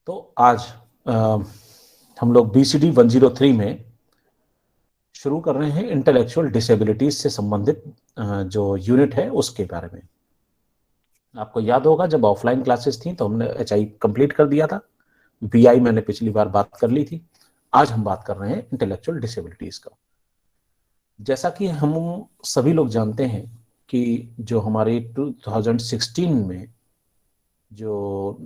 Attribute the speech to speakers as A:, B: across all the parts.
A: तो आज हम लोग BCD 103 में शुरू कर रहे हैं इंटेलेक्चुअल डिसेबिलिटीज से संबंधित जो यूनिट है उसके बारे में। आपको याद होगा जब ऑफलाइन क्लासेस थी तो हमने HI कंप्लीट कर दिया था, BI मैंने पिछली बार बात कर ली थी। आज हम बात कर रहे हैं इंटेलेक्चुअल डिसेबिलिटीज का। जैसा कि हम सभी लोग जानते हैं कि जो हमारे 2016 में जो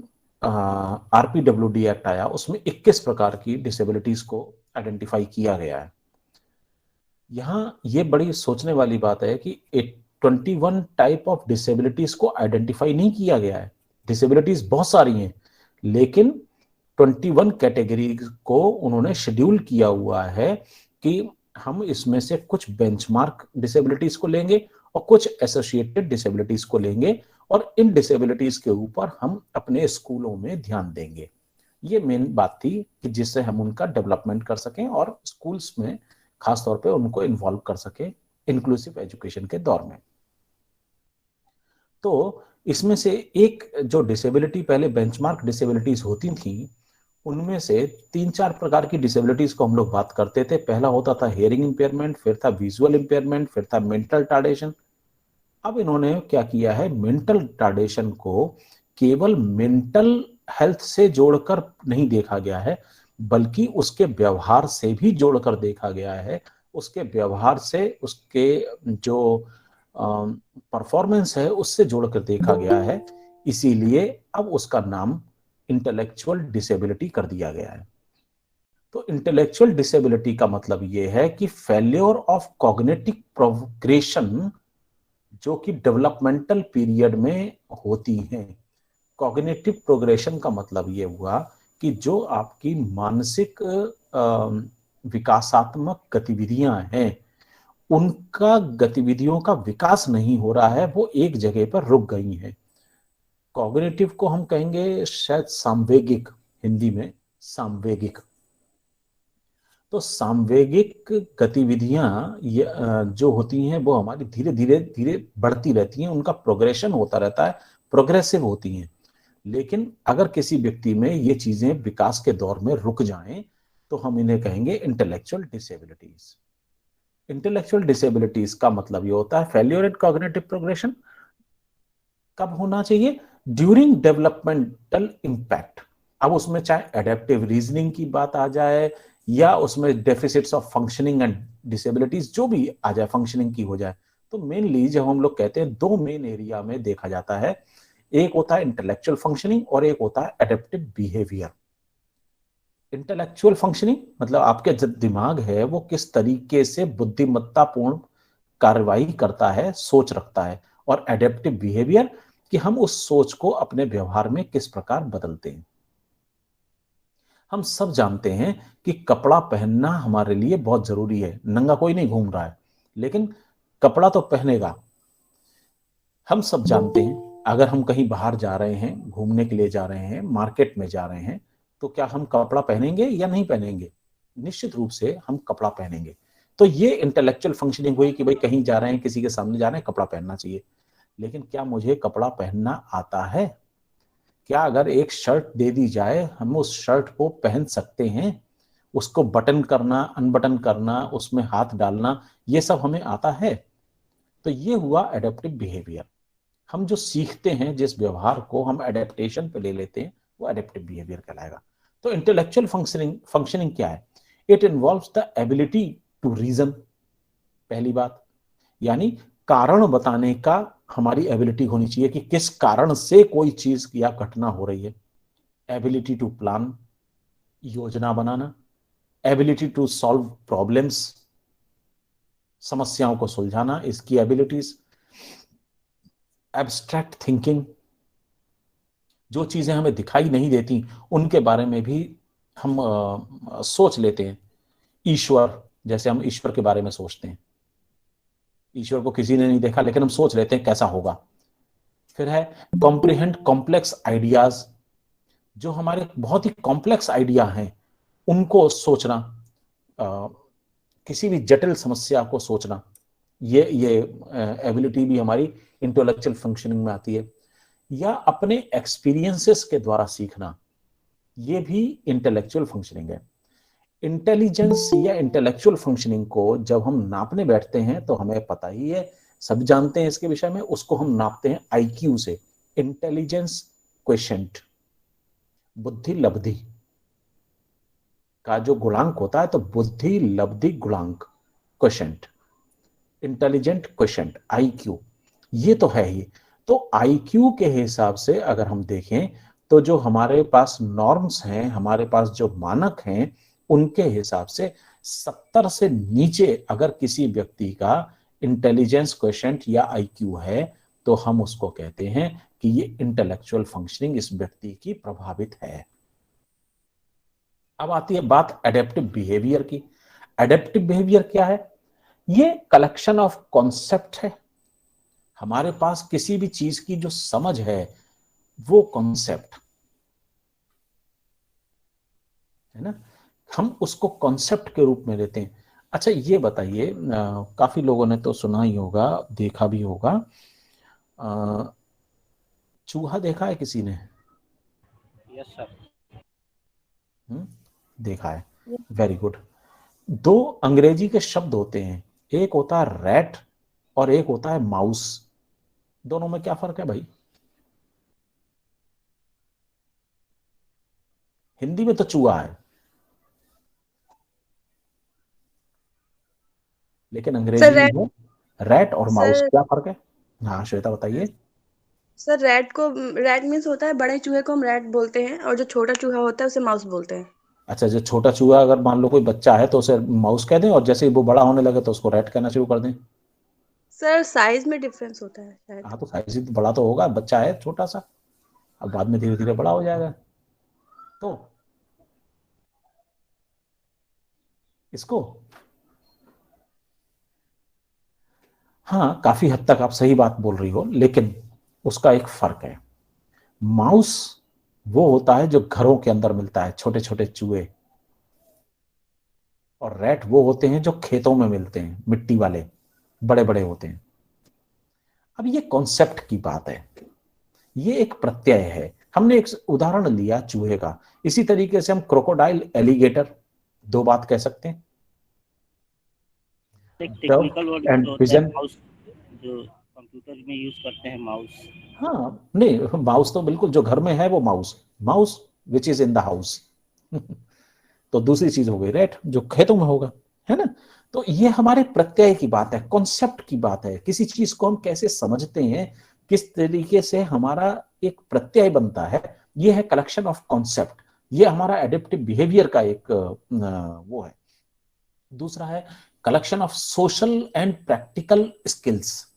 A: RPWD एक्ट आया उसमें 21 प्रकार की डिसेबिलिटीज को आइडेंटिफाई किया गया है। यहाँ ये बड़ी सोचने वाली बात है कि 21 टाइप ऑफ डिसेबिलिटीज को आइडेंटिफाई नहीं किया गया है। डिसेबिलिटीज बहुत सारी हैं, लेकिन 21 कैटेगरी को उन्होंने शेड्यूल किया हुआ है कि हम इसमें से कुछ बेंचमार्क डिसेबिलिटीज को लेंगे और कुछ एसोसिएटेड डिसेबिलिटीज को लेंगे और इन डिसेबिलिटीज के ऊपर हम अपने स्कूलों में ध्यान देंगे। ये मेन बात थी कि जिससे हम उनका डेवलपमेंट कर सकें और स्कूल्स में खासतौर पे उनको इन्वॉल्व कर सके इंक्लूसिव एजुकेशन के दौर में। तो इसमें से एक जो डिसेबिलिटी पहले बेंचमार्क डिसेबिलिटीज होती थी, उनमें से 3-4 प्रकार की डिसेबिलिटीज को हम लोग बात करते थे। पहला होता था हियरिंग इंपेयरमेंट, फिर था विजुअल इंपेयरमेंट, फिर था मेंटल टार्डेशन। अब इन्होंने क्या किया है, मेंटल टार्डेशन को केवल मेंटल हेल्थ से जोड़कर नहीं देखा गया है, बल्कि उसके व्यवहार से भी जोड़कर देखा गया है। उसके व्यवहार से उसके जो परफॉर्मेंस है उससे जोड़कर देखा गया है। इसीलिए अब उसका नाम इंटेलेक्चुअल डिसेबिलिटी कर दिया गया है। तो इंटेलेक्चुअल डिसेबिलिटी का मतलब यह है कि फेल्योर ऑफ कॉग्निटिव प्रोग्रेशन जो कि डेवलपमेंटल पीरियड में होती हैं। कॉग्निटिव प्रोग्रेशन का मतलब ये हुआ कि जो आपकी मानसिक विकासात्मक गतिविधियां हैं, उनका गतिविधियों का विकास नहीं हो रहा है, वो एक जगह पर रुक गई हैं। कॉग्निटिव को हम कहेंगे शायद सामवेगिक, हिंदी में सामवेगिक। तो सामवेगिक गतिविधियां जो होती हैं वो हमारी धीरे धीरे धीरे बढ़ती रहती हैं, उनका प्रोग्रेशन होता रहता है, प्रोग्रेसिव होती हैं। लेकिन अगर किसी व्यक्ति में ये चीजें विकास के दौर में रुक जाएं तो हम इन्हें कहेंगे इंटेलेक्चुअल डिसेबिलिटीज। इंटेलेक्चुअल डिसेबिलिटीज का मतलब ये होता है फेल्योर इन कॉग्निटिव प्रोग्रेशन कब होना चाहिए, ड्यूरिंग डेवलपमेंटल इंपैक्ट। अब उसमें चाहे एडेप्टिव रीजनिंग की बात आ जाए या उसमें deficits of functioning and disabilities जो भी आ जाए, फंक्शनिंग की हो जाए। तो मेनली जब हम लोग कहते हैं दो मेन एरिया में देखा जाता है, एक होता है इंटेलेक्चुअल फंक्शनिंग और एक होता है एडेप्टिव बिहेवियर। इंटेलेक्चुअल फंक्शनिंग मतलब आपके जो दिमाग है वो किस तरीके से बुद्धिमत्तापूर्ण कार्रवाई करता है, सोच रखता है, और एडेप्टिव बिहेवियर कि हम उस सोच को अपने व्यवहार में किस प्रकार बदलते हैं। हम सब जानते हैं कि कपड़ा पहनना हमारे लिए बहुत जरूरी है। नंगा कोई नहीं घूम रहा है, लेकिन कपड़ा तो पहनेगा। हम सब जानते हैं अगर हम कहीं बाहर जा रहे हैं, घूमने के लिए जा रहे हैं, मार्केट में जा रहे हैं, तो क्या हम कपड़ा पहनेंगे या नहीं पहनेंगे? निश्चित रूप से हम कपड़ा पहनेंगे। तो ये इंटेलेक्चुअल फंक्शनिंग हुई कि भाई कहीं जा रहे हैं, किसी के सामने जा रहे हैं, कपड़ा पहनना चाहिए। लेकिन क्या मुझे कपड़ा पहनना आता है? क्या अगर एक शर्ट दे दी जाए हम उस शर्ट को पहन सकते हैं? उसको बटन करना, अनबटन करना, उसमें हाथ डालना, ये सब हमें आता है? तो ये हुआ एडेप्टिव बिहेवियर। हम जो सीखते हैं, जिस व्यवहार को हम एडेप्टेशन पे ले लेते हैं, वो एडेप्टिव बिहेवियर कहलाएगा। तो इंटेलेक्चुअल फंक्शनिंग क्या है? It involves the ability to reason. पहली बात, यानी कारण बताने का हमारी एबिलिटी होनी चाहिए कि किस कारण से कोई चीज या घटना हो रही है। एबिलिटी टू प्लान, योजना बनाना। एबिलिटी टू सॉल्व प्रॉब्लम्स, समस्याओं को सुलझाना, इसकी एबिलिटीज। एब्स्ट्रैक्ट थिंकिंग, जो चीजें हमें दिखाई नहीं देती उनके बारे में भी हम सोच लेते हैं। ईश्वर, जैसे हम ईश्वर के बारे में सोचते हैं, ईश्वर को किसी ने नहीं देखा लेकिन हम सोच लेते हैं कैसा होगा। फिर है कॉम्प्रिहेंड कॉम्प्लेक्स आइडियाज, जो हमारे बहुत ही कॉम्प्लेक्स आइडिया हैं उनको सोचना, किसी भी जटिल समस्या को सोचना। ये एबिलिटी भी हमारी इंटेलेक्चुअल फंक्शनिंग में आती है। या अपने एक्सपीरियंसेस के द्वारा सीखना, ये भी इंटेलेक्चुअल फंक्शनिंग है। इंटेलिजेंस या इंटेलेक्चुअल फंक्शनिंग को जब हम नापने बैठते हैं तो हमें पता ही है, सब जानते हैं इसके विषय में, उसको हम नापते हैं आईक्यू से, इंटेलिजेंस क्वेश्चंट, बुद्धि लब्धि का जो गुणांक होता है, तो बुद्धि लब्धि गुणांक क्वेश्चंट, इंटेलिजेंट क्वेश्चंट, आईक्यू, ये तो है ही। तो आईक्यू के हिसाब से अगर हम देखें तो जो हमारे पास नॉर्म्स हैं, हमारे पास जो मानक हैं, उनके हिसाब से 70 से नीचे अगर किसी व्यक्ति का इंटेलिजेंस क्वेश्चंट या आईक्यू है तो हम उसको कहते हैं कि ये इंटेलेक्चुअल फंक्शनिंग इस व्यक्ति की प्रभावित है। अब आती है बात एडेप्टिव बिहेवियर की। एडेप्टिव बिहेवियर क्या है? ये कलेक्शन ऑफ कॉन्सेप्ट है। हमारे पास किसी भी चीज की जो समझ है वो कॉन्सेप्ट है ना, हम उसको कॉन्सेप्ट के रूप में लेते हैं। अच्छा ये बताइए, काफी लोगों ने तो सुना ही होगा, देखा भी होगा, चूहा देखा है किसी ने?
B: Yes sir.
A: देखा है, वेरी गुड। दो अंग्रेजी के शब्द होते हैं, एक होता है रैट और एक होता है माउस। दोनों में क्या फर्क है भाई? हिंदी में तो चूहा है, लेकिन अंग्रेजी
C: सर
A: में
C: रैट
A: है रैट और माउस।
C: सर
A: क्या फर्क है? हाँ श्वेता बताइए।
C: सर रैट मीन्स होता है बड़े चूहे को हम रैट बोलते हैं, और जो छोटा चूहा होता है उसे माउस बोलते हैं।
A: अच्छा, जो छोटा चूहा अगर मान लो कोई बच्चा है तो उसे माउस कह दें, और जैसे ही वो बड़ा होने लगे तो उसको रैट कहना शुरू कर दें?
C: सर साइज में डिफरेंस होता है शायद।
A: हाँ तो साइज ही तो बड़ा तो होगा, बच्चा है छोटा सा, अब बाद में धीरे धीरे बड़ा हो जाएगा। तो इसको, हाँ काफी हद तक आप सही बात बोल रही हो, लेकिन उसका एक फर्क है। माउस वो होता है जो घरों के अंदर मिलता है, छोटे छोटे चूहे, और रैट वो होते हैं जो खेतों में मिलते हैं, मिट्टी वाले, बड़े बड़े होते हैं। अब ये कॉन्सेप्ट की बात है, ये एक प्रत्यय है। हमने एक उदाहरण लिया चूहे का, इसी तरीके से हम क्रोकोडाइल, एलिगेटर, दो बात कह सकते हैं।
B: एक टेक्निकल वर्ड
A: एंड
B: होता है
A: पिजन,
B: माउस, जो कंप्यूटर में यूज करते हैं माउस।
A: हाँ नहीं, माउस तो बिल्कुल जो घर में है वो mouse, mouse which is in the house. तो दूसरी चीज हो गई रैट जो खेतों में होगा, है ना। तो ये हमारे प्रत्यय की बात है, कॉन्सेप्ट की बात है, किसी चीज को हम कैसे समझते हैं, किस तरीके से हमारा एक प्रत्यय बनता है, ये है कलेक्शन ऑफ कॉन्सेप्ट। ये हमारा एडेप्टिव बिहेवियर का एक वो है। दूसरा है collection of social and practical skills.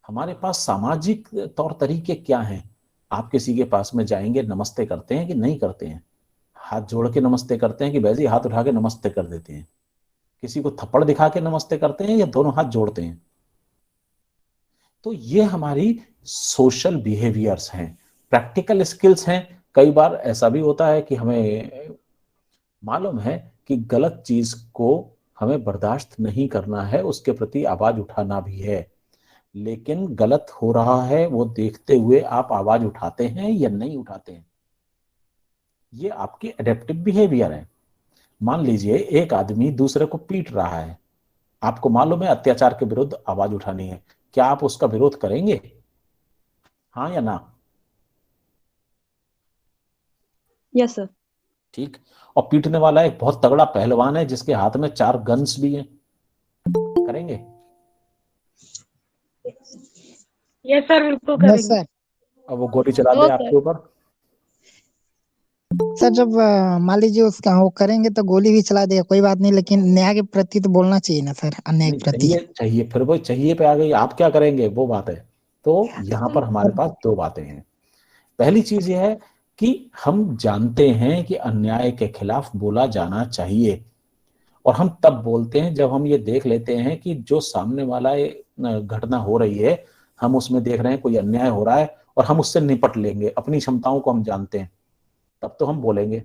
A: हमारे पास सामाजिक तौर तरीके क्या हैं? आप किसी के पास में जाएंगे, नमस्ते करते हैं कि नहीं करते हैं? हाथ जोड़ के नमस्ते करते हैं कि वैसे ही हाथ उठा के नमस्ते कर देते हैं? किसी को थप्पड़ दिखा के नमस्ते करते हैं या दोनों हाथ जोड़ते हैं? तो ये हमारी सोशल बिहेवियर्स हैं, प्रैक्टिकल स्किल्स हैं। कई बार ऐसा भी होता है कि हमें मालूम है कि गलत चीज को हमें बर्दाश्त नहीं करना है, उसके प्रति आवाज उठाना भी है, लेकिन गलत हो रहा है वो देखते हुए आप आवाज उठाते हैं या नहीं उठाते हैं? ये आपकी एडेप्टिव बिहेवियर है। मान लीजिए एक आदमी दूसरे को पीट रहा है, आपको मालूम है अत्याचार के विरुद्ध आवाज उठानी है, क्या आप उसका विरोध करेंगे? हाँ या ना?
C: Yes sir.
A: ठीक। और पीटने वाला एक बहुत तगड़ा पहलवान है जिसके हाथ में 4 गन्स भी हैं, करेंगे?
D: यस सर, बिल्कुल
E: यस
D: करेंगे।
E: सर।
A: अब वो गोली चला दे आपके ऊपर,
E: सर जब मान लीजिए उसका वो करेंगे तो गोली भी चला देगा, कोई बात नहीं, लेकिन न्याय के प्रति तो बोलना चाहिए ना सर, अन्याय
A: नहीं
E: के प्रति।
A: चाहिए, चाहिए, फिर वो चाहिए पे आ गई, आप क्या करेंगे वो बात है। तो यहाँ पर हमारे पास दो बातें हैं। पहली चीज ये है कि हम जानते हैं कि अन्याय के खिलाफ बोला जाना चाहिए, और हम तब बोलते हैं जब हम ये देख लेते हैं कि जो सामने वाला घटना हो रही है, हम उसमें देख रहे हैं कोई अन्याय हो रहा है और हम उससे निपट लेंगे, अपनी क्षमताओं को हम जानते हैं, तब तो हम बोलेंगे।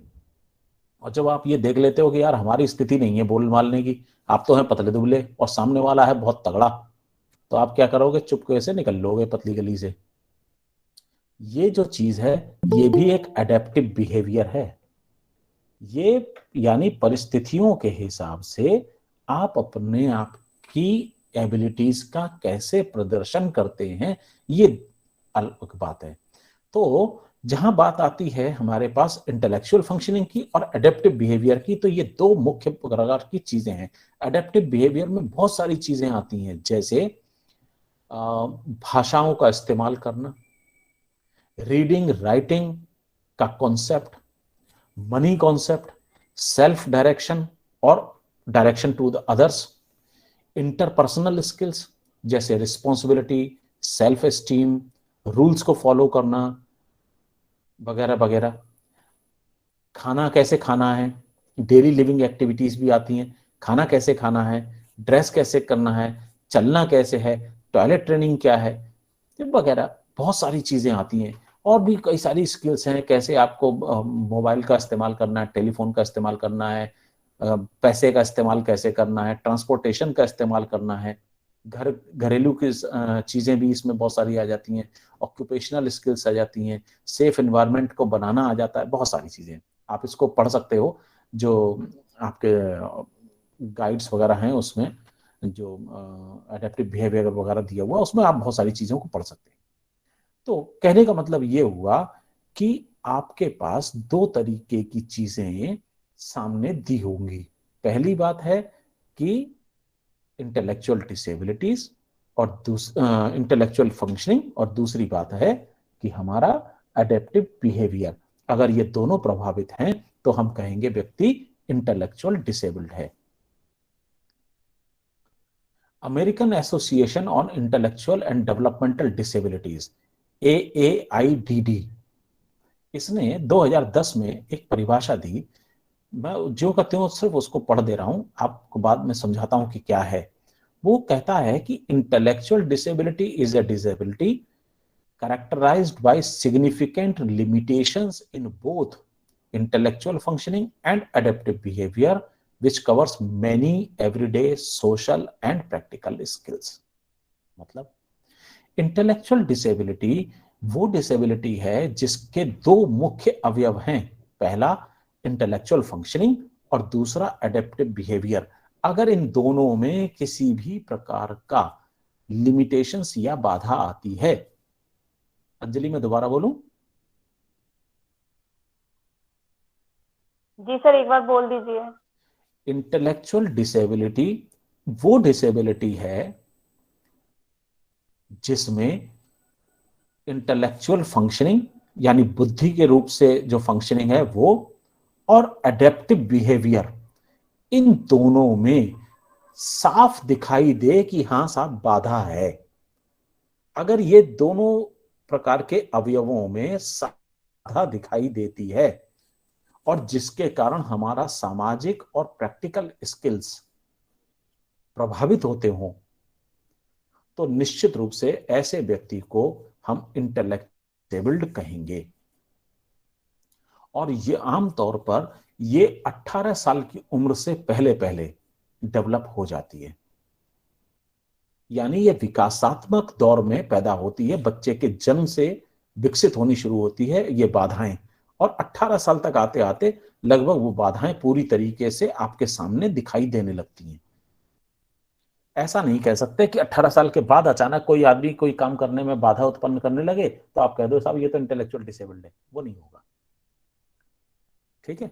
A: और जब आप ये देख लेते हो कि यार हमारी स्थिति नहीं है बोल मालने की, आप तो हैं पतले दुबले और सामने वाला है बहुत तगड़ा, तो आप क्या करोगे? चुपके से निकल लोगे पतली गली से। ये जो चीज है ये भी एक एडेप्टिव बिहेवियर है। ये यानी परिस्थितियों के हिसाब से आप अपने आप की एबिलिटीज का कैसे प्रदर्शन करते हैं, ये अलग बात है। तो जहां बात आती है हमारे पास इंटेलेक्चुअल फंक्शनिंग की और एडेप्टिव बिहेवियर की, तो ये दो मुख्य प्रकार की चीजें हैं। एडेप्टिव बिहेवियर में बहुत सारी चीजें आती हैं, जैसे भाषाओं का इस्तेमाल करना, रीडिंग राइटिंग का concept, money concept, self direction और direction to the others, interpersonal skills जैसे रिस्पॉन्सिबिलिटी, सेल्फ एस्टीम, रूल्स को फॉलो करना वगैरह वगैरह। खाना कैसे खाना है, डेली लिविंग एक्टिविटीज भी आती हैं। खाना कैसे खाना है, ड्रेस कैसे करना है, चलना कैसे है, टॉयलेट ट्रेनिंग क्या है, वगैरह बहुत सारी चीजें आती हैं। और भी कई सारी स्किल्स हैं, कैसे आपको मोबाइल का इस्तेमाल करना है, टेलीफोन का इस्तेमाल करना है, पैसे का इस्तेमाल कैसे करना है, ट्रांसपोर्टेशन का इस्तेमाल करना है, घरेलू की चीजें भी इसमें बहुत सारी आ जाती हैं, ऑक्यूपेशनल स्किल्स आ जाती हैं, सेफ एनवायरनमेंट को बनाना आ जाता है, बहुत सारी चीजें। आप इसको पढ़ सकते हो, जो आपके गाइड्स वगैरह हैं उसमें जो एडेप्टिव बिहेवियर वगैरह दिया हुआ, उसमें आप बहुत सारी चीजों को पढ़ सकते हैं। तो कहने का मतलब ये हुआ कि आपके पास दो तरीके की चीजें सामने दी होंगी। पहली बात है कि इंटेलेक्चुअल डिसेबिलिटीज और इंटेलेक्चुअल फंक्शनिंग, और दूसरी बात है कि हमारा एडेप्टिव बिहेवियर। अगर ये दोनों प्रभावित हैं तो हम कहेंगे व्यक्ति इंटेलेक्चुअल डिसेबल्ड है। American association on intellectual and developmental disabilities, AAIDD, इसने 2010 में एक परिभाषा दी। मैं जो कहते हूँ सिर्फ उसको पढ़ दे रहा हूं, आपको बाद में समझाता हूं कि क्या है। वो कहता है कि intellectual disability is a disability characterized by significant limitations in both intellectual functioning and adaptive behavior, which covers many everyday social and practical skills। मतलब इंटेलेक्चुअल डिसेबिलिटी वो डिसेबिलिटी है जिसके दो मुख्य अवयव हैं, पहला इंटेलेक्चुअल फंक्शनिंग और दूसरा एडेप्टिव बिहेवियर। अगर इन दोनों में किसी भी प्रकार का लिमिटेशंस या बाधा आती है, अंजलि मैं दोबारा बोलूं?
D: जी सर, एक बार बोल दीजिए।
A: इंटेलेक्चुअल डिसेबिलिटी वो डिसेबिलिटी है जिसमें इंटेलेक्चुअल फंक्शनिंग यानी बुद्धि के रूप से जो फंक्शनिंग है वो, और एडेप्टिव बिहेवियर, इन दोनों में साफ दिखाई दे कि हां साहब बाधा है। अगर ये दोनों प्रकार के अवयवों में बाधा दिखाई देती है और जिसके कारण हमारा सामाजिक और प्रैक्टिकल स्किल्स प्रभावित होते हों, तो निश्चित रूप से ऐसे व्यक्ति को हम इंटेलेक्चुअल कहेंगे। और ये आमतौर पर ये 18 साल की उम्र से पहले पहले डेवलप हो जाती है, यानी ये विकासात्मक दौर में पैदा होती है, बच्चे के जन्म से विकसित होनी शुरू होती है ये बाधाएं, और 18 साल तक आते आते लगभग वो बाधाएं पूरी तरीके से आपके सामने दिखाई देने लगती हैं। ऐसा नहीं कह सकते कि 18 साल के बाद अचानक कोई आदमी कोई काम करने में बाधा उत्पन्न करने लगे तो आप कह दो साहब ये तो इंटेलेक्चुअल डिसेबल्ड है, वो नहीं होगा। ठीक है,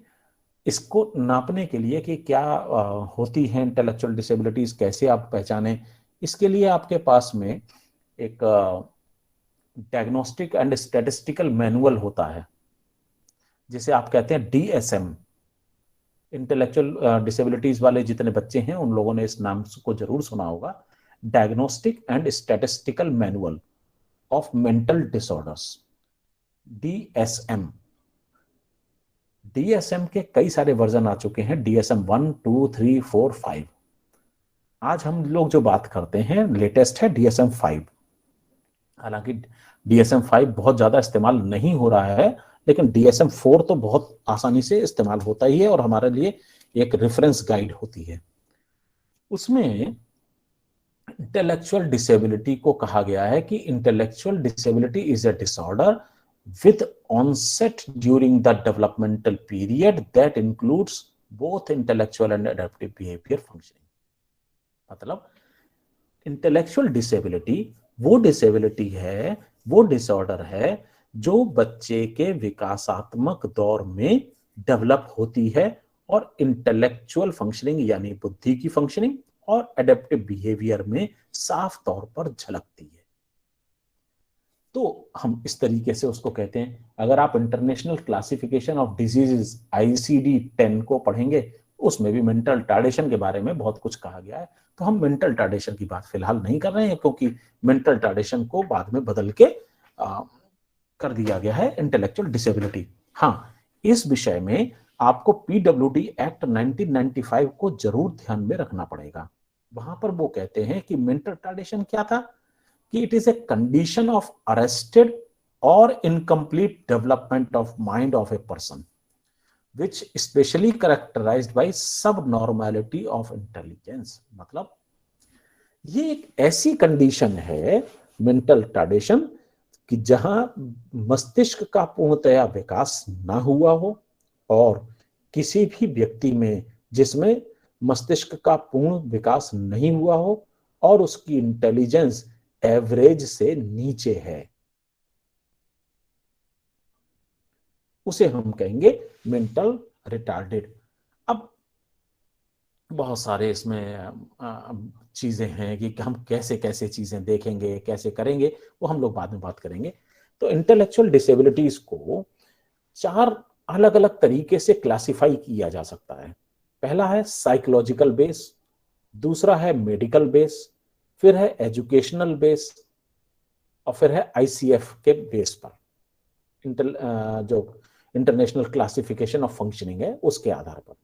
A: इसको नापने के लिए कि क्या होती है इंटेलेक्चुअल डिसेबिलिटीज, कैसे आप पहचाने, इसके लिए आपके पास में एक डायग्नोस्टिक एंड स्टैटिस्टिकल मैनुअल होता है जिसे आप कहते हैं DSM। इंटेलेक्चुअल डिसेबिलिटीज वाले जितने बच्चे हैं उन लोगों ने इस नाम को जरूर सुना होगा, diagnostic and statistical manual of mental disorders, DSM। DSM के कई सारे वर्जन आ चुके हैं, DSM 1, 2, 3, 4, 5। आज हम लोग जो बात करते हैं लेटेस्ट है DSM 5। हालांकि DSM 5 बहुत ज्यादा इस्तेमाल नहीं हो रहा है, लेकिन DSM 4 तो बहुत आसानी से इस्तेमाल होता ही है और हमारे लिए एक रेफरेंस गाइड होती है। उसमें इंटेलेक्चुअल डिसेबिलिटी को कहा गया है कि intellectual disability is a disorder with onset during the developmental period that includes both intellectual and adaptive behavior functioning। मतलब इंटेलेक्चुअल डिसेबिलिटी वो डिसेबिलिटी है, वो डिसऑर्डर है जो बच्चे के विकासात्मक दौर में डेवलप होती है और इंटेलेक्चुअल फंक्शनिंग यानी बुद्धि की फंक्शनिंग और एडेप्टिव बिहेवियर में साफ तौर पर झलकती है। तो हम इस तरीके से उसको कहते हैं। अगर आप international classification of diseases ICD-10 को पढ़ेंगे, उसमें भी मेंटल रिटार्डेशन के बारे में बहुत कुछ कहा गया है। तो हम मेंटल रिटार्डेशन की बात फिलहाल नहीं कर रहे हैं, क्योंकि मेंटल रिटार्डेशन को बाद में बदल के कर दिया गया है इंटेलेक्चुअल डिसेबिलिटी। हाँ, इस विषय में आपको PWD एक्ट 1995 को जरूर ध्यान में रखना पड़ेगा। वहां पर वो कहते हैं कि मेंटल रिटार्डेशन क्या था, कि it is a condition of arrested और incomplete development of mind of a person which especially characterized by subnormality of intelligence। मतलब ये एक ऐसी कंडीशन है मेंटल रिटार्डेशन कि जहां मस्तिष्क का पूर्णतया विकास ना हुआ हो और किसी भी व्यक्ति में जिसमें मस्तिष्क का पूर्ण विकास नहीं हुआ हो और उसकी इंटेलिजेंस एवरेज से नीचे है, उसे हम कहेंगे मेंटल रिटार्डेड। अब बहुत सारे इसमें चीजें हैं कि हम कैसे कैसे चीजें देखेंगे, कैसे करेंगे, वो हम लोग बाद में बात करेंगे। तो इंटेलेक्चुअल डिसेबिलिटीज को 4 अलग अलग तरीके से क्लासिफाई किया जा सकता है। पहला है साइकोलॉजिकल बेस, दूसरा है मेडिकल बेस, फिर है एजुकेशनल बेस और फिर है ICF के बेस पर, जो इंटरनेशनल क्लासिफिकेशन ऑफ फंक्शनिंग है उसके आधार पर।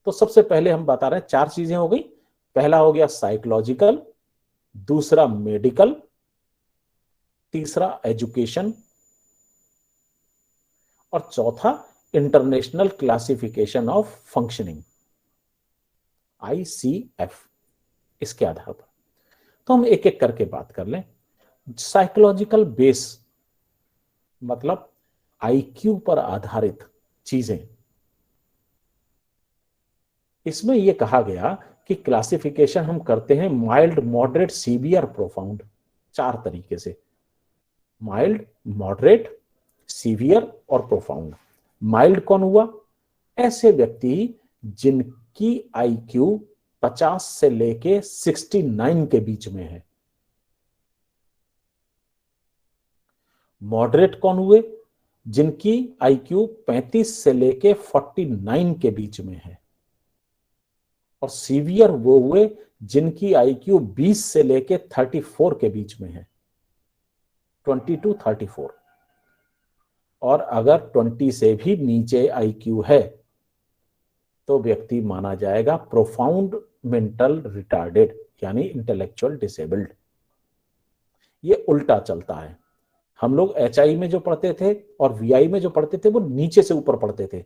A: तो सबसे पहले हम बता रहे हैं 4 चीजें हो गई। पहला हो गया साइकोलॉजिकल, दूसरा मेडिकल, तीसरा एजुकेशन और चौथा international classification of functioning ICF, इसके आधार पर। तो हम एक एक करके बात कर लें। साइकोलॉजिकल बेस मतलब IQ पर आधारित चीजें। इसमें यह कहा गया कि क्लासिफिकेशन हम करते हैं माइल्ड, मॉडरेट, सीवियर, प्रोफाउंड, 4 तरीके से। माइल्ड, मॉडरेट, सीवियर और प्रोफाउंड। माइल्ड कौन हुआ? ऐसे व्यक्ति जिनकी IQ 50 से लेके 69 के बीच में है। मॉडरेट कौन हुए? जिनकी IQ 35 से लेके 49 के बीच में है। और सीवियर वो हुए जिनकी IQ 20 से लेके 34 के बीच में है, 20 to 34। और अगर 20 से भी नीचे IQ है तो व्यक्ति माना जाएगा प्रोफाउंड मेंटल रिटार्डेड यानी इंटेलेक्चुअल डिसेबल्ड। ये उल्टा चलता है। हम लोग HI में जो पढ़ते थे और VI में जो पढ़ते थे वो नीचे से ऊपर पढ़ते थे।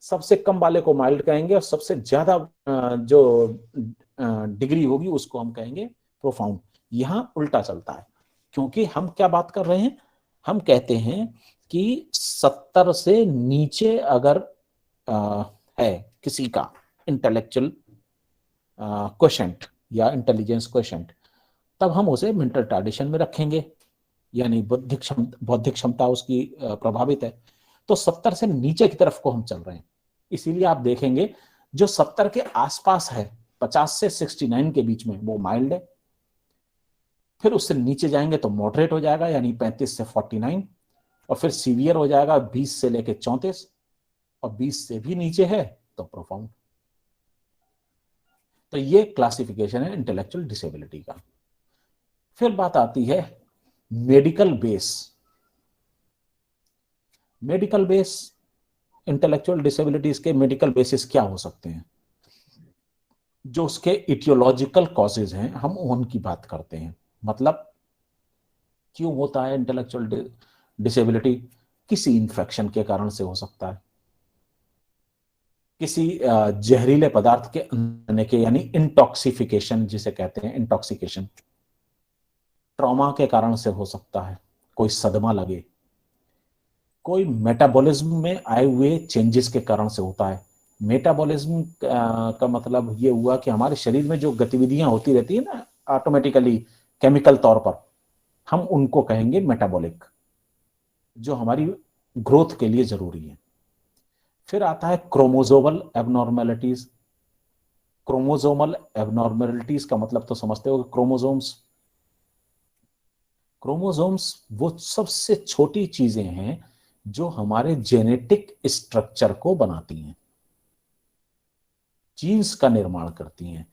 A: सबसे कम वाले को माइल्ड कहेंगे और सबसे ज्यादा जो डिग्री होगी उसको हम कहेंगे प्रोफाउंड। यहां उल्टा चलता है, क्योंकि हम क्या बात कर रहे हैं, हम कहते हैं कि 70 से नीचे अगर है किसी का इंटेलेक्चुअल क्वोशेंट या इंटेलिजेंस क्वोशेंट, तब हम उसे मेंटल रिटार्डेशन में रखेंगे, यानी बौद्धिक क्षमता उसकी प्रभावित है। तो 70 से नीचे की तरफ को हम चल रहे हैं। इसीलिए आप देखेंगे जो 70 के आसपास है, 50 से 69 के बीच में, वो माइल्ड है। फिर उससे नीचे जाएंगे तो मॉडरेट हो जाएगा, यानी 35 से 49, और फिर सीवियर हो जाएगा 20 से लेके 34, और 20 से भी नीचे है तो प्रोफाउंड। तो ये क्लासिफिकेशन है इंटेलेक्चुअल डिसेबिलिटी का। फिर बात आती है medical base. Medical base, intellectual disabilities के मेडिकल बेसिस क्या हो सकते हैं? जो उसके इटियोलॉजिकल कॉजेज हैं हम उनकी बात करते हैं। मतलब क्यों होता है इंटेलेक्चुअल डिसेबिलिटी? किसी इंफेक्शन के कारण से हो सकता है, किसी जहरीले पदार्थ के अंदर के यानी इंटॉक्सिफिकेशन जिसे कहते हैं, इंटॉक्सिकेशन, ट्रॉमा के कारण से हो सकता है, कोई सदमा लगे, कोई मेटाबॉलिज्म में आए हुए चेंजेस के कारण से होता है। मेटाबॉलिज्म का मतलब ये हुआ कि हमारे शरीर में जो गतिविधियां होती रहती है ना ऑटोमेटिकली केमिकल तौर पर, हम उनको कहेंगे मेटाबॉलिक, जो हमारी ग्रोथ के लिए जरूरी है। फिर आता है क्रोमोसोमल एबनॉर्मेलिटीज। क्रोमोसोमल एबनॉर्मेलिटीज का मतलब तो समझते हो, क्रोमोसोम्स वो सबसे छोटी चीजें हैं जो हमारे जेनेटिक स्ट्रक्चर को बनाती हैं, जीन्स का निर्माण करती हैं।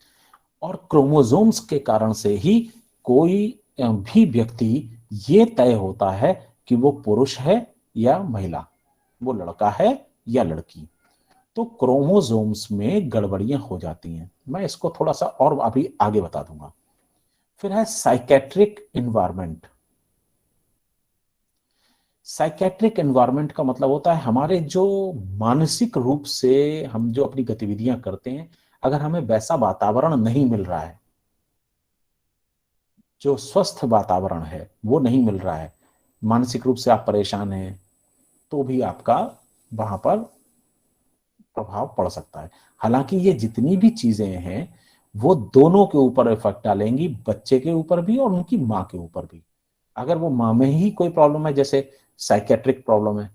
A: और क्रोमोसोम्स के कारण से ही कोई भी व्यक्ति ये तय होता है कि वो पुरुष है या महिला, वो लड़का है या लड़की। तो क्रोमोसोम्स में गड़बड़ियां हो जाती हैं। मैं इसको थोड़ा सा और अभी आगे बता दूंगा। फिर है साइकेट्रिक एनवायरनमेंट। साइकेट्रिक एनवायरनमेंट का मतलब होता है हमारे जो मानसिक रूप से हम जो अपनी गतिविधियां करते हैं, अगर हमें वैसा वातावरण नहीं मिल रहा है, जो स्वस्थ वातावरण है वो नहीं मिल रहा है, मानसिक रूप से आप परेशान हैं, तो भी आपका वहां पर प्रभाव पड़ सकता है। हालांकि ये जितनी भी चीजें हैं वो दोनों के ऊपर इफेक्ट डालेंगी, बच्चे के ऊपर भी और उनकी माँ के ऊपर भी। अगर वो माँ में ही कोई प्रॉब्लम है, जैसे साइकेट्रिक प्रॉब्लम है,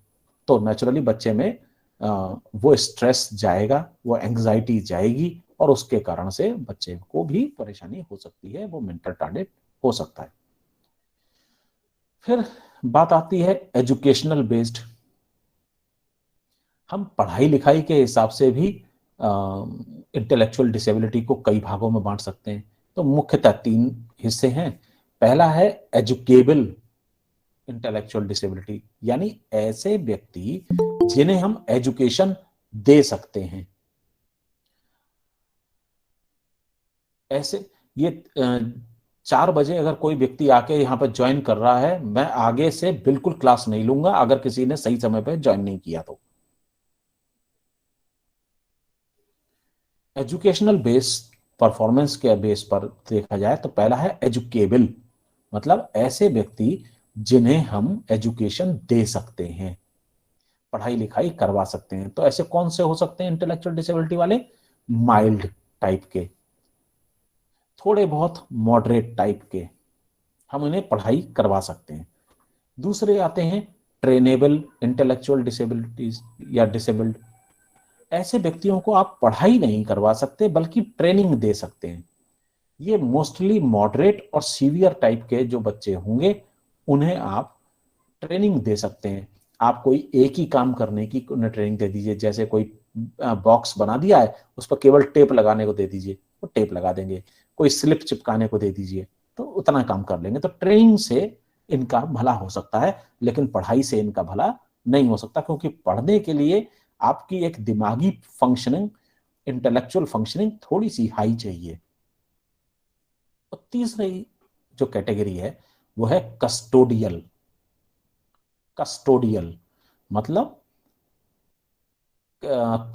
A: तो नेचुरली बच्चे में वो स्ट्रेस जाएगा, वो एंग्जाइटी जाएगी, और उसके कारण से बच्चे को भी परेशानी हो सकती है, वो मेंटल टार्गेट हो सकता है। फिर बात आती है एजुकेशनल बेस्ड। हम पढ़ाई लिखाई के हिसाब से भी इंटेलेक्चुअल डिसेबिलिटी को कई भागों में बांट सकते हैं। तो मुख्यतः 3 हिस्से हैं। पहला है एजुकेबल इंटेलेक्चुअल डिसेबिलिटी, यानी ऐसे व्यक्ति जिन्हें हम एजुकेशन दे सकते हैं। ऐसे ये 4 बजे अगर कोई व्यक्ति आके यहाँ पर ज्वाइन कर रहा है, मैं आगे से बिल्कुल क्लास नहीं लूंगा अगर किसी ने सही समय पर ज्वाइन नहीं किया तो। एजुकेशनल बेस परफॉर्मेंस के बेस पर देखा जाए तो पहला है एजुकेबल, मतलब ऐसे व्यक्ति जिन्हें हम एजुकेशन दे सकते हैं, पढ़ाई लिखाई करवा सकते हैं। तो ऐसे कौन से हो सकते हैं इंटेलेक्चुअल डिसेबिलिटी वाले? माइल्ड टाइप के, थोड़े बहुत मॉडरेट टाइप के, हम इन्हें पढ़ाई करवा सकते हैं। दूसरे आते हैं ट्रेनेबल इंटेलेक्चुअल डिसेबिलिटीज या डिसेबल्ड। ऐसे व्यक्तियों को आप पढ़ाई नहीं करवा सकते बल्कि ट्रेनिंग दे सकते हैं। ये मोस्टली मॉडरेट और सीवियर टाइप के जो बच्चे होंगे उन्हें आप ट्रेनिंग दे सकते हैं। आप कोई एक ही काम करने की उन्हें ट्रेनिंग दे दीजिए, जैसे कोई बॉक्स बना दिया है उस पर केवल टेप लगाने को दे दीजिए, वो टेप लगा देंगे। कोई स्लिप चिपकाने को दे दीजिए तो उतना काम कर लेंगे। तो ट्रेनिंग से इनका भला हो सकता है, लेकिन पढ़ाई से इनका भला नहीं हो सकता, क्योंकि पढ़ने के लिए आपकी एक दिमागी फंक्शनिंग, इंटेलेक्चुअल फंक्शनिंग थोड़ी सी हाई चाहिए। और तीसरी जो कैटेगरी है वो है कस्टोडियल। कस्टोडियल मतलब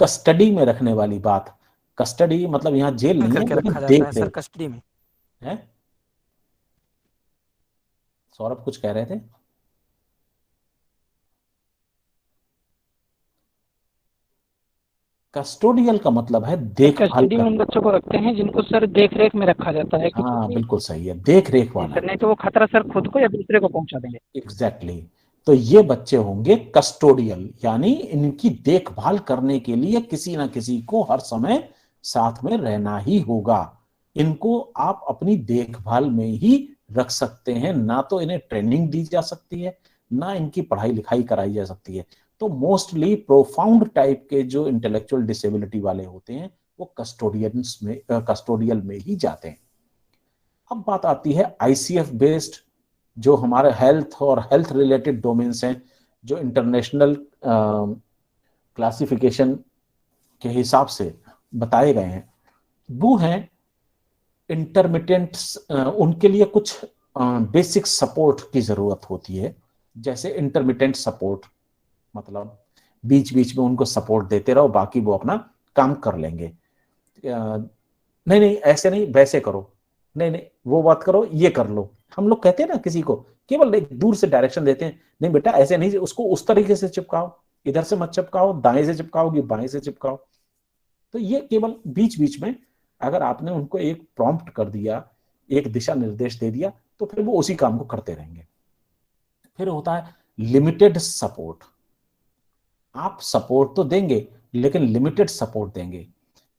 A: कस्टडी में रखने वाली बात। कस्टडी मतलब यहाँ जेल नहीं है,
F: करके
A: लेकिन
F: रखा जाता है
A: देख
F: सर
A: रेख
F: कस्टडी में।
A: है। सौरभ कुछ कह रहे थे? कस्टोडियल का मतलब है देखभाल
D: कस्टडी में उन बच्चों को रखते हैं जिनको सर देख रेख में रखा जाता है।
A: हाँ बिल्कुल सही है, देख रेख वाला।
D: सर नहीं तो वो खतरा सर खुद को या दूसरे को पहुंचा देंगे।
A: एग्जैक्टली तो ये बच्चे होंगे कस्टोडियल, यानी इनकी देखभाल करने के लिए किसी ना किसी को हर समय साथ में रहना ही होगा। इनको आप अपनी देखभाल में ही रख सकते हैं, ना तो इन्हें ट्रेनिंग दी जा सकती है, ना इनकी पढ़ाई लिखाई कराई जा सकती है। तो मोस्टली प्रोफाउंड टाइप के जो इंटेलेक्चुअल डिसेबिलिटी वाले होते हैं वो कस्टोडियल में ही जाते हैं। अब बात आती है आईसीएफ बेस्ड, जो हमारे हेल्थ और हेल्थ रिलेटेड डोमेन्स हैं, जो इंटरनेशनल क्लासिफिकेशन के हिसाब से बताए गए हैं, वो हैं इंटरमिटेंट। उनके लिए कुछ बेसिक सपोर्ट की जरूरत होती है, जैसे इंटरमिटेंट सपोर्ट मतलब बीच बीच में उनको सपोर्ट देते रहो, बाकी वो अपना काम कर लेंगे। नहीं नहीं ऐसे नहीं, वैसे करो, नहीं नहीं वो बात करो, ये कर लो, हम लोग कहते हैं ना किसी को, केवल एक दूर से डायरेक्शन देते हैं, नहीं बेटा ऐसे नहीं, उसको उस तरीके से चिपकाओ, इधर से मत चिपकाओ, दाएं से चिपकाओगी बाएं से चिपकाओ। तो ये केवल बीच बीच में अगर आपने उनको एक प्रॉम्प्ट कर दिया, एक दिशा निर्देश दे दिया, तो फिर वो उसी काम को करते रहेंगे। फिर होता है लिमिटेड सपोर्ट। आप सपोर्ट तो देंगे लेकिन लिमिटेड सपोर्ट देंगे।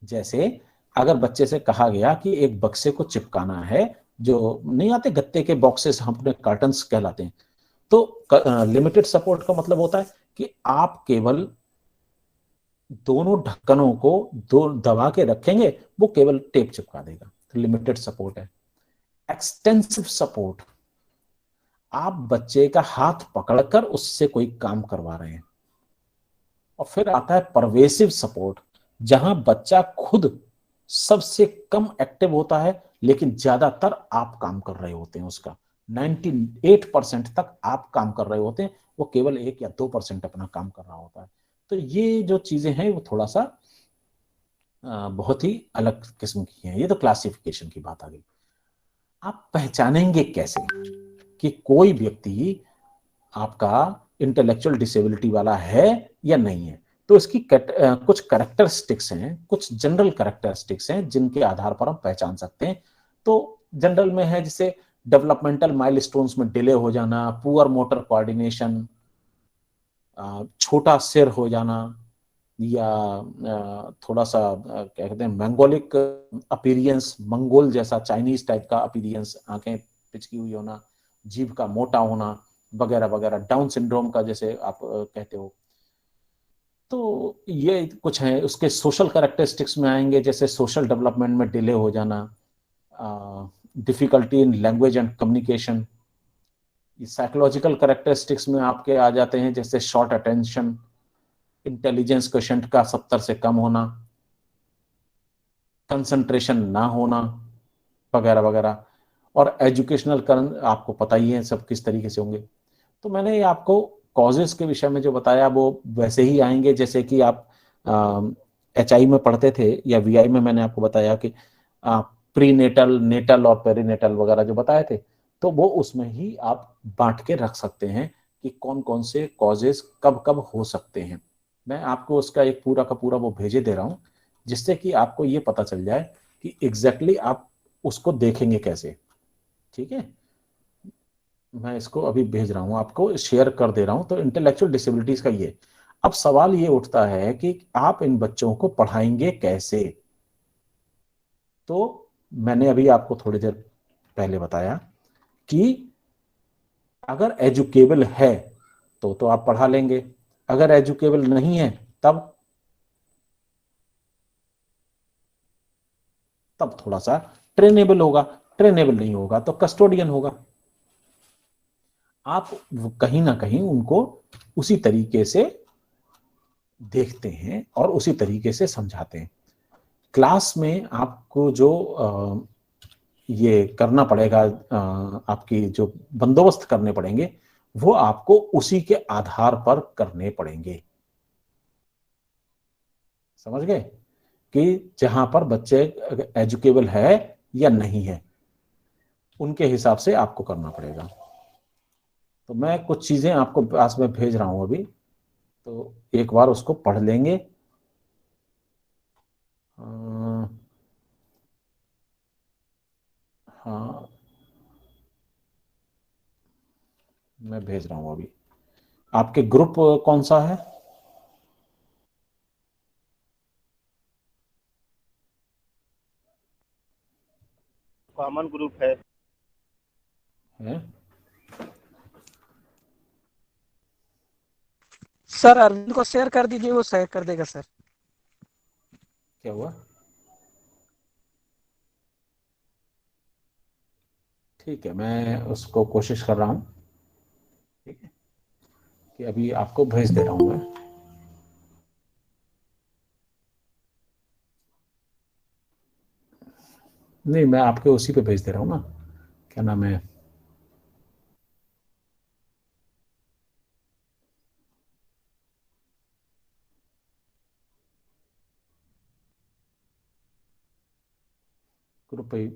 A: जैसे अगर बच्चे से कहा गया कि एक बक्से को चिपकाना है, जो नहीं आते गत्ते के बॉक्सेस, हम अपने कार्टन्स कहलाते हैं, तो लिमिटेड सपोर्ट का मतलब होता है कि आप केवल दोनों ढक्कनों को दो दबा के रखेंगे, वो केवल टेप चिपका देगा, तो लिमिटेड सपोर्ट है। एक्सटेंसिव सपोर्ट, आप बच्चे का हाथ पकड़कर उससे कोई काम करवा रहे हैं। और फिर आता है परवेसिव सपोर्ट, जहां बच्चा खुद सबसे कम एक्टिव होता है लेकिन ज्यादातर आप काम कर रहे होते हैं उसका। 98% तक आप काम कर रहे होते हैं, वो केवल 1 या 2% अपना काम कर रहा होता है। तो ये जो चीजें हैं वो थोड़ा सा बहुत ही अलग किस्म की हैं। ये तो क्लासिफिकेशन की बात आ गई। आप पहचानेंगे कैसे कि कोई व्यक्ति आपका इंटेलेक्चुअल डिसेबिलिटी वाला है या नहीं है? तो इसकी कुछ कैरेक्टरिस्टिक्स हैं, कुछ जनरल कैरेक्टरिस्टिक्स हैं जिनके आधार पर हम पहचान सकते हैं। तो जनरल में है जैसे डेवलपमेंटल माइलस्टोन्स में डिले हो जाना, पुअर मोटर कोऑर्डिनेशन, छोटा सिर हो जाना, या थोड़ा सा क्या कहते हैं मंगोलिक अपीरियंस, मंगोल जैसा चाइनीज टाइप का अपीरियंस, आंखें पिचकी हुई होना, जीभ का मोटा होना वगैरह वगैरह, डाउन सिंड्रोम का जैसे आप कहते हो। तो ये कुछ है। उसके सोशल कैरेक्टरिस्टिक्स में आएंगे, जैसे सोशल डेवलपमेंट में डिले हो जाना, difficulty in language and communication. Psychological characteristics में आपके आ जाते हैं जैसे शॉर्ट अटेंशन, इंटेलिजेंस क्वेश्चन का 70 से कम होना, कंसंट्रेशन ना होना वगैरह वगैरह। और एजुकेशनल करन आपको पता ही है सब किस तरीके से होंगे। तो मैंने ये आपको कॉजेस के विषय में जो बताया वो वैसे ही आएंगे जैसे कि आप HI में पढ़ते थे या VI में मैंने आपको बताया कि प्री नेटल, नेटल और पेरीनेटल वगैरह जो बताए थे, तो वो उसमें ही आप बांट के रख सकते हैं कि कौन कौन से कॉजेस कब कब हो सकते हैं। मैं आपको उसका एक पूरा का पूरा वो भेजे दे रहा हूँ, जिससे कि आपको ये पता चल जाए कि एग्जैक्टली आप उसको देखेंगे कैसे। ठीक है, मैं इसको अभी भेज रहा हूं, आपको शेयर कर दे रहा हूं। तो इंटेलेक्चुअल डिसेबिलिटीज का ये। अब सवाल ये उठता है कि आप इन बच्चों को पढ़ाएंगे कैसे? तो मैंने अभी आपको थोड़ी देर पहले बताया कि अगर एजुकेबल है तो आप पढ़ा लेंगे, अगर एजुकेबल नहीं है तब थोड़ा सा ट्रेनेबल होगा, ट्रेनेबल नहीं होगा तो कस्टोडियन होगा। आप कहीं ना कहीं उनको उसी तरीके से देखते हैं और उसी तरीके से समझाते हैं। क्लास में आपको जो ये करना पड़ेगा, आपकी जो बंदोबस्त करने पड़ेंगे, वो आपको उसी के आधार पर करने पड़ेंगे। समझ गए कि जहां पर बच्चे एजुकेबल है या नहीं है, उनके हिसाब से आपको करना पड़ेगा। तो मैं कुछ चीजें आपको पास में भेज रहा हूं अभी, तो एक बार उसको पढ़ लेंगे। हाँ, मैं भेज रहा हूं अभी। आपके ग्रुप कौन सा है?
B: कॉमन ग्रुप है।
A: है?
D: सर अरविंद को शेयर कर दीजिए, वो शेयर कर देगा सर।
A: क्या हुआ? ठीक है, मैं उसको कोशिश कर रहा हूं। ठीक है, कि अभी आपको भेज दे रहा हूं मैं। नहीं, मैं आपके उसी पे भेज दे रहा हूं ना, क्या नाम है, ग्रुप पे।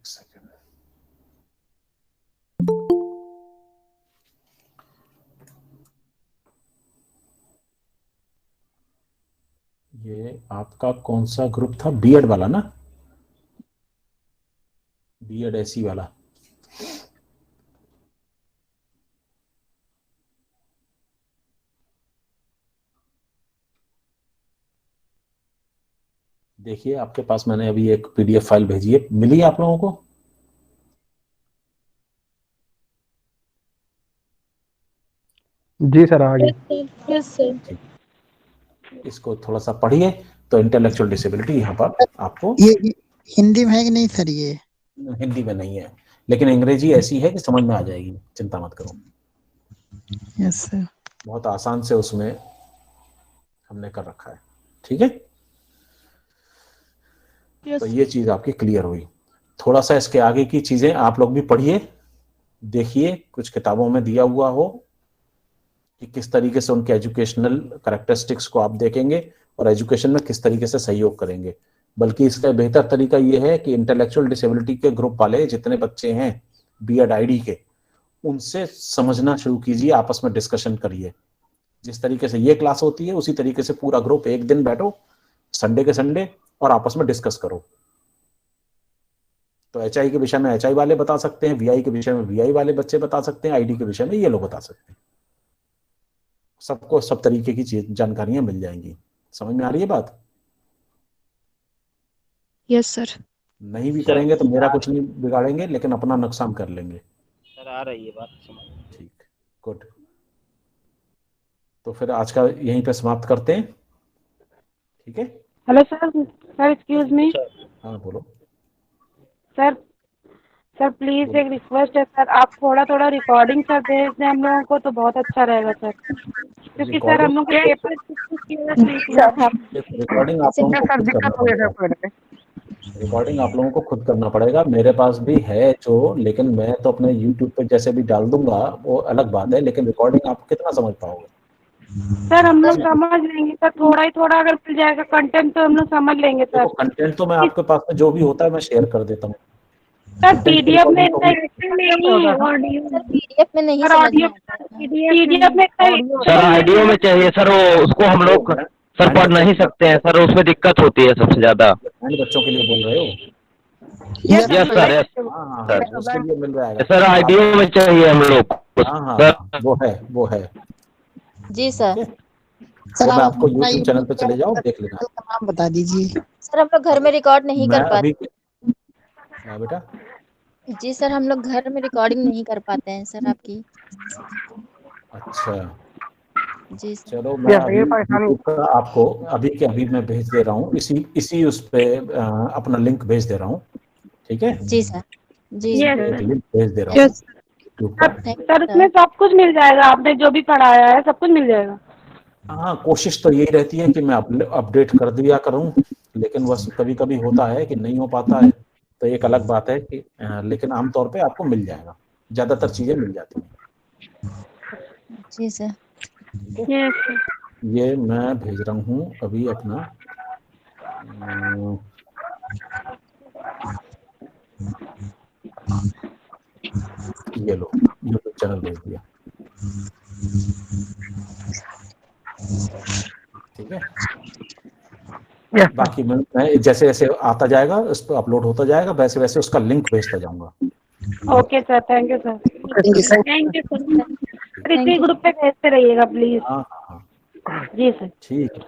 A: एक सेकेंड। ये आपका कौन सा ग्रुप था? बीएड वाला ना? बीएड एसी वाला। देखिए आपके पास मैंने अभी एक पीडीएफ फाइल भेजी है, मिली आप लोगों को?
F: जी सर, आ गई।
C: Yes sir.
A: इसको थोड़ा सा पढ़िए। तो इंटेलेक्चुअल डिसेबिलिटी यहाँ पर आपको
E: ये हिंदी में है कि नहीं सर? ये
A: हिंदी में नहीं है, लेकिन अंग्रेजी ऐसी है कि समझ में आ जाएगी, चिंता मत करो।
E: Yes sir.
A: बहुत आसान से उसमें हमने कर रखा है, ठीक है। तो ये चीज आपकी क्लियर हुई। थोड़ा सा इसके आगे की चीजें आप लोग भी पढ़िए, देखिए कुछ किताबों में दिया हुआ हो कि किस तरीके से उनके एजुकेशनल कैरेक्टरिस्टिक्स को आप देखेंगे और एजुकेशन में किस तरीके से सहयोग करेंगे। बल्कि इसका बेहतर तरीका ये है कि इंटेलेक्चुअल डिसेबिलिटी के ग्रुप वाले जितने बच्चे हैं बीएड आईडी के, उनसे समझना शुरू कीजिए, आपस में डिस्कशन करिए। जिस तरीके से ये क्लास होती है उसी तरीके से पूरा ग्रुप एक दिन बैठो संडे के संडे और आपस में डिस्कस करो। तो एचआई के विषय में एचआई वाले बता सकते हैं, वीआई के विषय में वीआई वाले बच्चे बता सकते हैं, आईडी के विषय में ये लोग बता सकते हैं। सबको सब तरीके की जानकारियां मिल जाएंगी। समझ में आ रही है बात?
C: Yes sir.
A: नहीं भी करेंगे तो मेरा कुछ नहीं बिगाड़ेंगे, लेकिन अपना नुकसान कर लेंगे।
B: सर आ रही है बात समझ।
A: ठीक, गुड। तो फिर आज का यहीं पे समाप्त करते हैं, ठीक है?
G: Hello sir. Sir excuse me.
A: हाँ बोलो
G: सर सर प्लीज एक रिक्वेस्ट है सर, आप थोड़ा थोड़ा रिकॉर्डिंग सर भेज दें हम लोगों को तो बहुत अच्छा रहेगा सर, क्योंकि सर हम लोग के पेपर
A: रिकॉर्डिंग आप लोगों को खुद करना पड़ेगा। रिकॉर्डिंग आप लोगों को खुद करना पड़ेगा। मेरे पास भी है जो, लेकिन मैं तो अपने YouTube पे जैसे भी डाल दूंगा वो अलग बात है, लेकिन रिकॉर्डिंग आप कितना समझ पाओगे?
G: सर हम लोग समझ लेंगे सर, थोड़ा ही थोड़ा अगर मिल जाएगा कंटेंट तो हम लोग समझ लेंगे सर।
A: तो कंटेंट तो मैं आपके पास में जो भी होता है मैं शेयर कर देता हूँ
G: सर। पीडीएफ में
C: पीडीएफ में नहीं समझ में आता।
G: पीडीएफ में
H: सर ऑडियो में चाहिए सर, वो उसको हम लोग सर पढ़ नहीं सकते हैं सर, उसमें दिक्कत होती है सबसे ज्यादा।
A: बच्चों के लिए बोल रहे हो?
H: यस सर, यस
A: हाँ, उसके लिए मिल जाएगा
H: सर, ऑडियो में चाहिए हम लोग।
A: हाँ, वो है
C: जी सर।
E: सर
A: मैं आपको YouTube चैनल पे चले जाओ, देख लेना।
E: नाम बता दीजिए।
C: सर हम लोग घर में रिकॉर्ड नहीं कर पाते।
A: हाँ बेटा।
C: जी सर, हम लोग घर में रिकॉर्डिंग नहीं कर पाते हैं सर आपकी।
A: अच्छा
C: जी सर।
A: चलो, मैं अभी YouTube का आपको अभी के अभी मैं भेज दे रहा हूँ, इसी उस पे अपना लिंक भेज दे रहा हूँ, ठीक है?
C: जी सर। जी
A: एक लिंक भेज दे रहा हूँ YouTube का।
G: सर उसमें सब कुछ मिल जाएगा, आपने जो भी पढ़ाया है सब कुछ मिल जाएगा।
A: हाँ, कोशिश तो यही रहती है कि मैं अपडेट कर दिया करूँ, लेकिन बस कभी कभी होता है कि नहीं हो पाता है, तो एक अलग बात है कि लेकिन आमतौर पे आपको मिल जाएगा, ज्यादातर चीजें मिल जाती हैं।
C: जी सर।
A: ये मैं भेज रहा हूँ अभी अपना ये लो YouTube चैनल भेज दिया, ठीक है? बाकी मैं जैसे जैसे आता जाएगा उस पर अपलोड होता जाएगा, वैसे वैसे उसका लिंक भेजता जाऊंगा।
G: Okay sir, thank you sir. Thank you sir. इसी ग्रुप पे भेजते रहिएगा प्लीज।
A: हाँ हाँ
G: जी सर।
A: ठीक है।